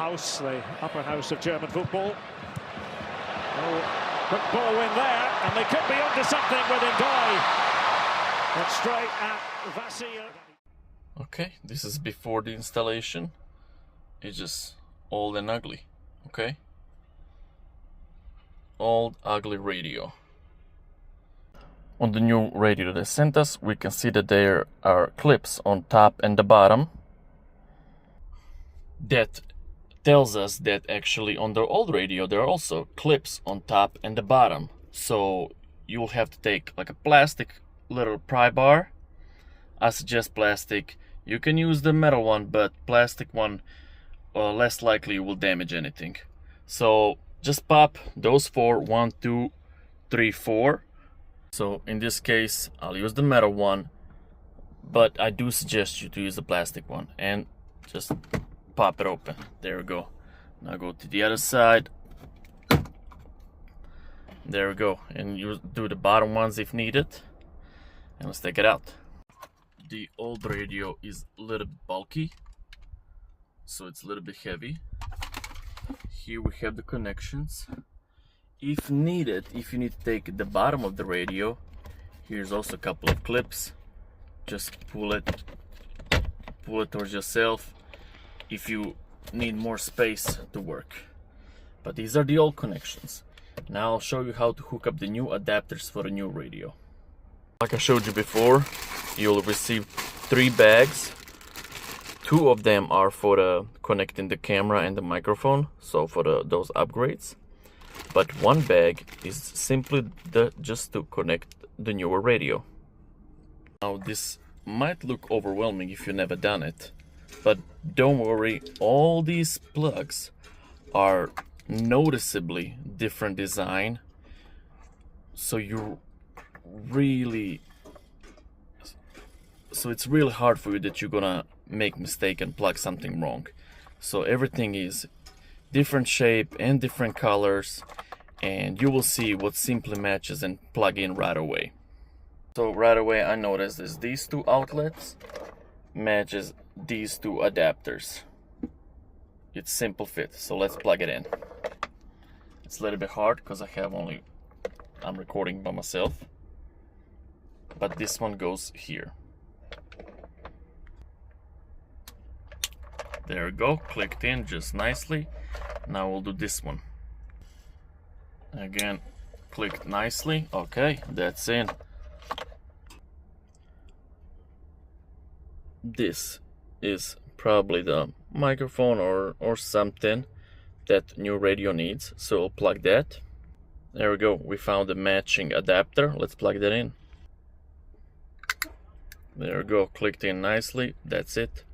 house, the upper house of German football. Oh, quick ball win there, and they could be onto something with Ngoy. But straight at Vasil. Okay, this is before the installation. It's just old and ugly, okay? Old ugly radio. On the new radio they sent us, we can see that there are clips on top and the bottom. That tells us that actually on the old radio there are also clips on top and the bottom. So you'll have to take like a plastic little pry bar. I suggest plastic. You can use the metal one, but plastic one less likely you will damage anything. So just pop those four, 1, 2, 3, 4. So in this case I'll use the metal one, but I do suggest you to use the plastic one, and just pop it open. There we go. Now go to the other side. There we go, and you do the bottom ones if needed. And let's take it out. The old radio is a little bit bulky, so it's a little bit heavy. Here we have the connections. If needed, if you need to take the bottom of the radio, here's also a couple of clips. Just pull it towards yourself if you need more space to work. But these are the old connections. Now I'll show you how to hook up the new adapters for the new radio. Like I showed you before, you'll receive 3 bags. 2 of them are for connecting the camera and the microphone, so for those upgrades. But 1 bag is simply just to connect the newer radio. Now this might look overwhelming if you've never done it, but don't worry, all these plugs are noticeably different design, so it's really hard for you that you're gonna make mistake and plug something wrong. So everything is different shape and different colors, and you will see what simply matches and plug in right away. So right away I noticed is these 2 outlets matches these 2 adapters. It's simple fit, so let's plug it in. It's a little bit hard because I'm recording by myself, but this one goes here. There we go, clicked in just nicely. Now we'll do this one. Again, clicked nicely. Okay, that's in. This is probably the microphone or something that new radio needs, so we'll plug that. There we go, we found the matching adapter. Let's plug that in. There we go, clicked in nicely. That's it.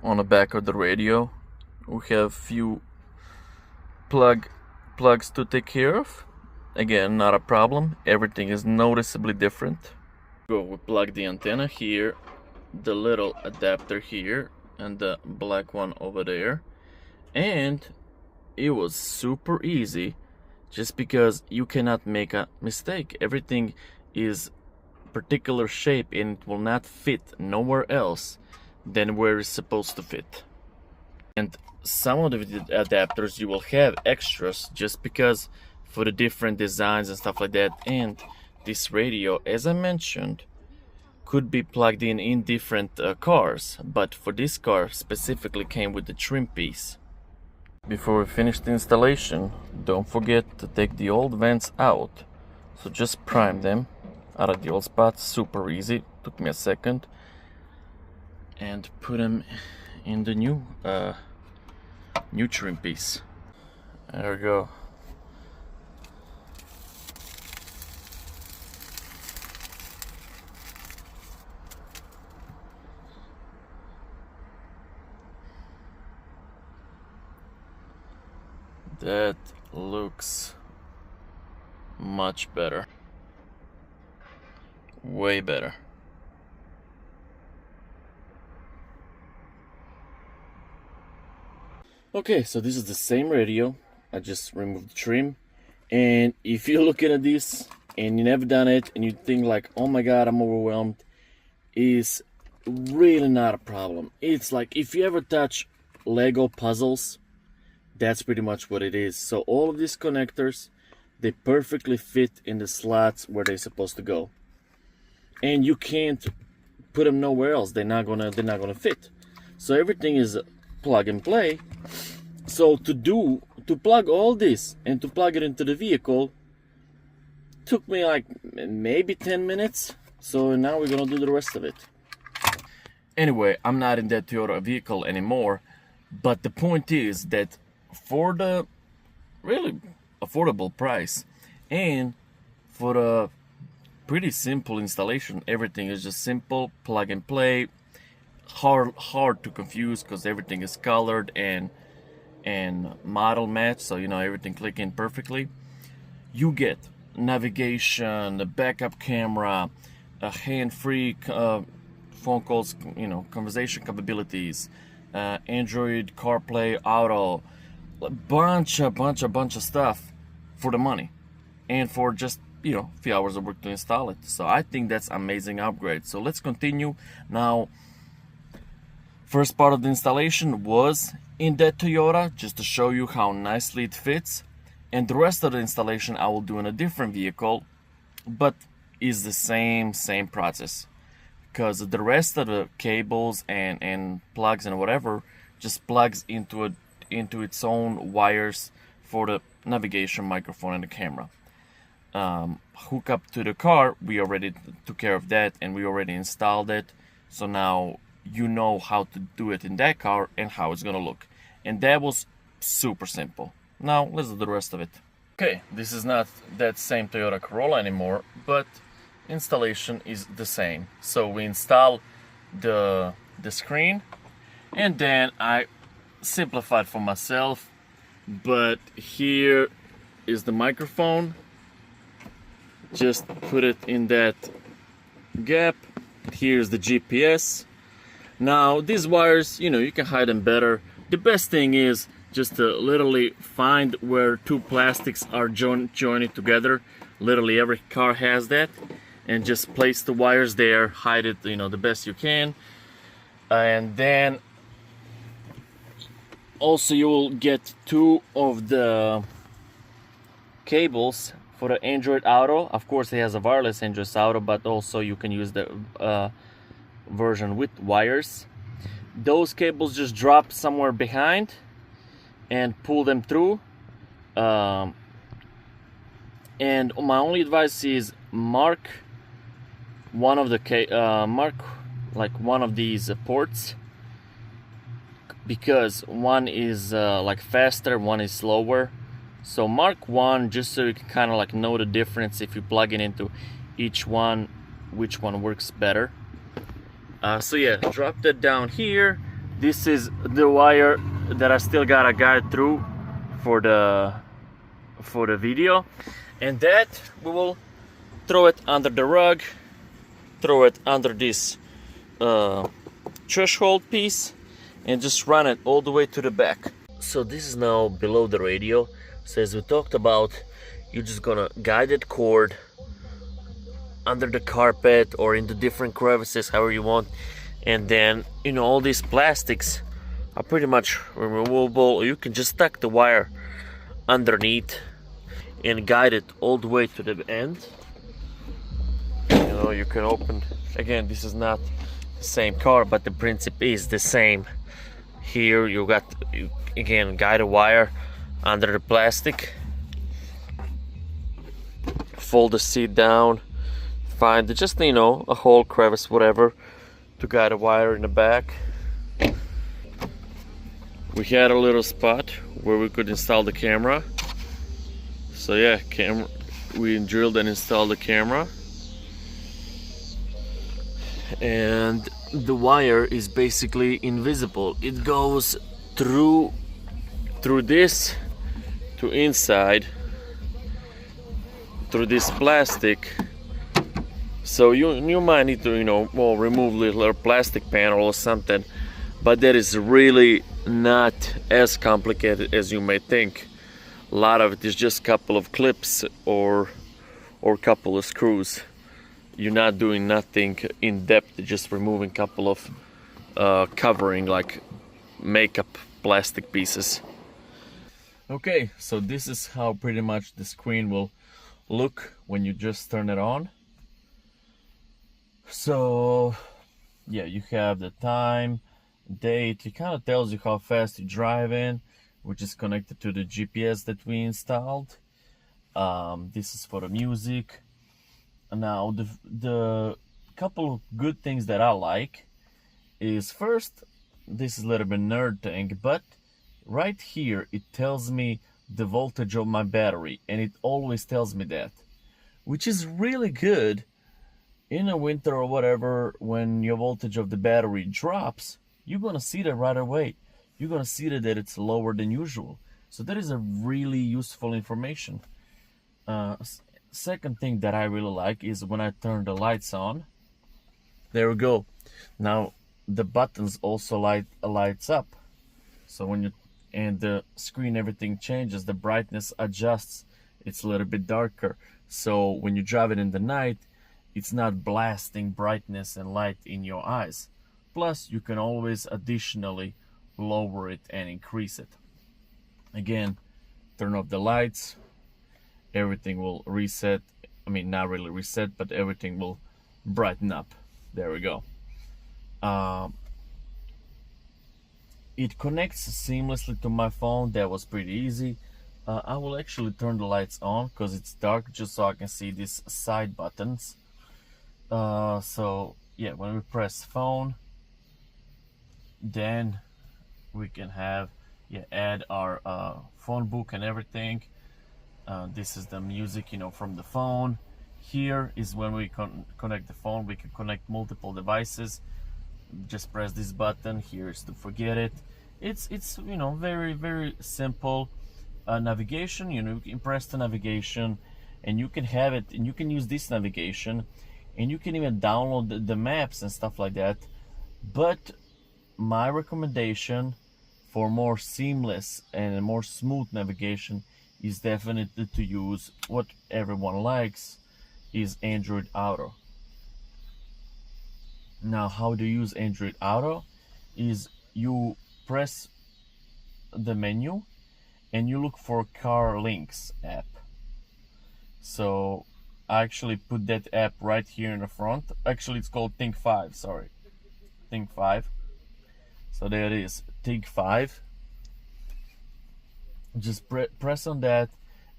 On the back of the radio we have few plugs to take care of. Again, not a problem. Everything is noticeably different. We plug the antenna here, the little adapter here, and the black one over there. And it was super easy, just because you cannot make a mistake. Everything is particular shape and it will not fit nowhere else than where it's supposed to fit. And some of the adapters you will have extras just because for the different designs and stuff like that. And this radio, as I mentioned, could be plugged in different cars, but for this car specifically came with the trim piece. Before we finish the installation, don't forget to take the old vents out. So just prime them out of the old spots, super easy, took me a second, and put them in the new trim piece. There we go. That looks much better. Way better. Okay, so this is the same radio. I just removed the trim. And if you're looking at this and you never done it and you think like, oh my god, I'm overwhelmed, it's really not a problem. It's like if you ever touch Lego puzzles, That's pretty much what it is. So all of these connectors, they perfectly fit in the slots where they're supposed to go, and you can't put them nowhere else. They're not gonna fit. So everything is plug and play. So to plug all this and to plug it into the vehicle took me like maybe 10 minutes. So now we're gonna do the rest of it. Anyway, I'm not in that Toyota vehicle anymore, but the point is that for the really affordable price and for a pretty simple installation, everything is just simple, plug and play, hard to confuse because everything is colored and model match, so you know everything clicking perfectly. You get navigation, a backup camera, a hand-free phone calls, you know, conversation capabilities, Android CarPlay Auto, a bunch of stuff for the money and for just, you know, a few hours of work to install it. So I think that's amazing upgrade. So let's continue now. First part of the installation was in that Toyota, just to show you how nicely it fits, and the rest of the installation I will do in a different vehicle, but is the same process, because the rest of the cables and plugs and whatever just plugs into its own wires for the navigation, microphone, and the camera. Hook up to the car, we already took care of that and we already installed it. So now you know how to do it in that car and how it's gonna look. And that was super simple. Now let's do the rest of it. Okay, this is not that same Toyota Corolla anymore, but installation is the same. So we install the screen, and then I simplified for myself, but here is the microphone. Just put it in that gap. Here's the GPS. Now these wires, you know, you can hide them better. The best thing is just to literally find where two plastics are joined together. Literally every car has that, and just place the wires there, hide it, you know, the best you can. And then also you will get two of the cables for the Android Auto. Of course it has a wireless Android Auto, but also you can use the version with wires. Those cables just drop somewhere behind and pull them through. And my only advice is mark one of these ports, because one is like faster, one is slower. So mark one just so you can kind of like know the difference if you plug it into each one, which one works better. So yeah, drop that down here. This is the wire that I still gotta guide through for the video, and that we will throw it under the rug, throw it under this threshold piece, and just run it all the way to the back. So this is now below the radio. So as we talked about, you're just gonna guide that cord under the carpet or in the different crevices, however you want. And then, you know, all these plastics are pretty much removable. You can just tuck the wire underneath and guide it all the way to the end. You know, you can open, again, this is not the same car, but the principle is the same. Here you again guide a wire under the plastic, fold the seat down, find just, you know, a hole, crevice, whatever, to guide a wire in the back. We had a little spot where we could install the camera. So yeah, we drilled and installed the camera. And the wire is basically invisible. It goes through this to inside, through this plastic. So you might need to, you know, well, remove little plastic panel or something, but that is really not as complicated as you may think. A lot of it is just a couple of clips or a couple of screws. You're not doing nothing in depth, just removing a couple of covering, like makeup plastic pieces. Okay, so this is how pretty much the screen will look when you just turn it on. So yeah, you have the time, date. It kind of tells you how fast you're driving, which is connected to the GPS that we installed. This is for the music. Now the couple of good things that I like is, first, this is a little bit nerd thing, but right here it tells me the voltage of my battery, and it always tells me that, which is really good. In a winter or whatever, when your voltage of the battery drops, you're gonna see that right away. You're gonna see that it's lower than usual. So that is a really useful information. Second thing that I really like is when I turn the lights on. There we go. Now the buttons also lights up. So when and the screen, everything changes. The brightness adjusts. It's a little bit darker. So when you drive it in the night, it's not blasting brightness and light in your eyes. Plus, you can always additionally lower it and increase it. Again, turn off the lights, everything will reset. I mean, not really reset, but everything will brighten up. There we go. It connects seamlessly to my phone. That was pretty easy. I will actually turn the lights on because it's dark, just so I can see these side buttons. So yeah, when we press phone, then we can have add our phone book and everything. This is the music, from the phone. Here is when we connect the phone. We can connect multiple devices. Just press this button. Here is to forget it. It's very, very simple. Navigation, you can press the navigation, and you can have it, and you can use this navigation, and you can even download the maps and stuff like that. But my recommendation for more seamless and more smooth navigation is definitely to use what everyone likes, is Android Auto. Now, how to use Android Auto is you press the menu and you look for Car Links app. So I actually put that app right here in the front. Actually, it's called Think 5, sorry. Think 5. So there it is, Think 5. Just press on that,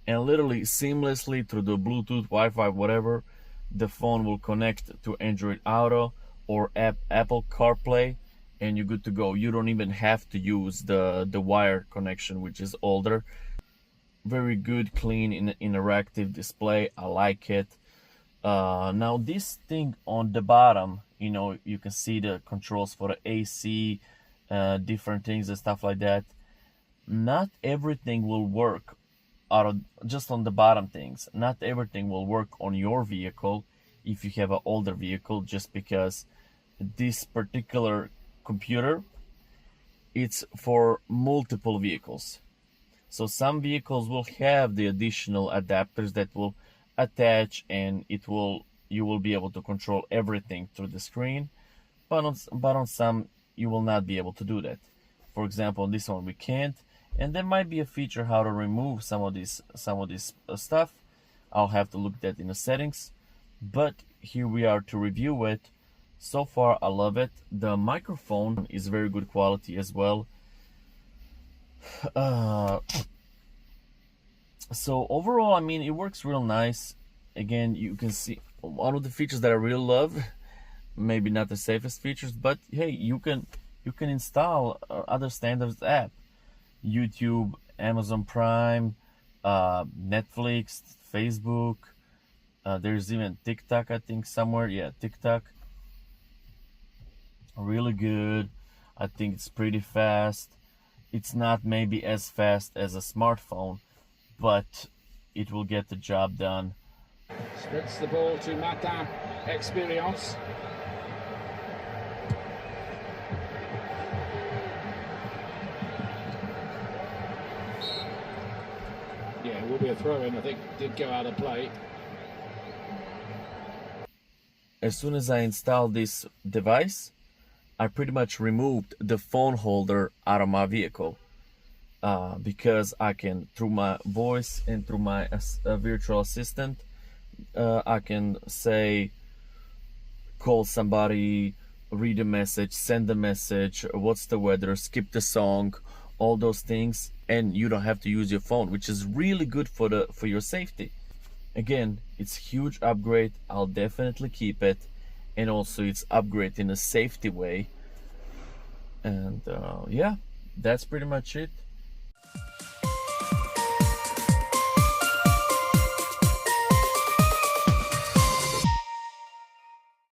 and literally seamlessly through the Bluetooth, Wi-Fi, whatever, the phone will connect to Android Auto or Apple CarPlay, and you're good to go. You don't even have to use the wired connection, which is older. Very good, clean, interactive display. I like it. Now this thing on the bottom, you can see the controls for the AC, different things and stuff like that. Not everything will work just on the bottom things. Not everything will work on your vehicle if you have an older vehicle, just because this particular computer, it's for multiple vehicles. So some vehicles will have the additional adapters that will attach, and you will be able to control everything through the screen. But on some, you will not be able to do that. For example, on this one we can't. And there might be a feature how to remove some of this stuff. I'll have to look at that in the settings. But here we are to review it. So far, I love it. The microphone is very good quality as well. So overall, it works real nice. Again, you can see one of the features that I really love. Maybe not the safest features, but hey, you can install other standards app. YouTube, Amazon Prime, Netflix, Facebook. There's even TikTok, I think, somewhere. Yeah, TikTok. Really good. I think it's pretty fast. It's not maybe as fast as a smartphone, but it will get the job done. Splits the ball to Martin Experience. Yeah, it will be a throw-in, I think. Did go out of play. As soon as I installed this device, I pretty much removed the phone holder out of my vehicle. because I can, through my voice and through my virtual assistant, I can say, call somebody, read a message, send a message, what's the weather, skip the song, all those things, and you don't have to use your phone, which is really good for your safety. Again, it's a huge upgrade. I'll definitely keep it, and also it's upgrade in a safety way. And yeah, that's pretty much it.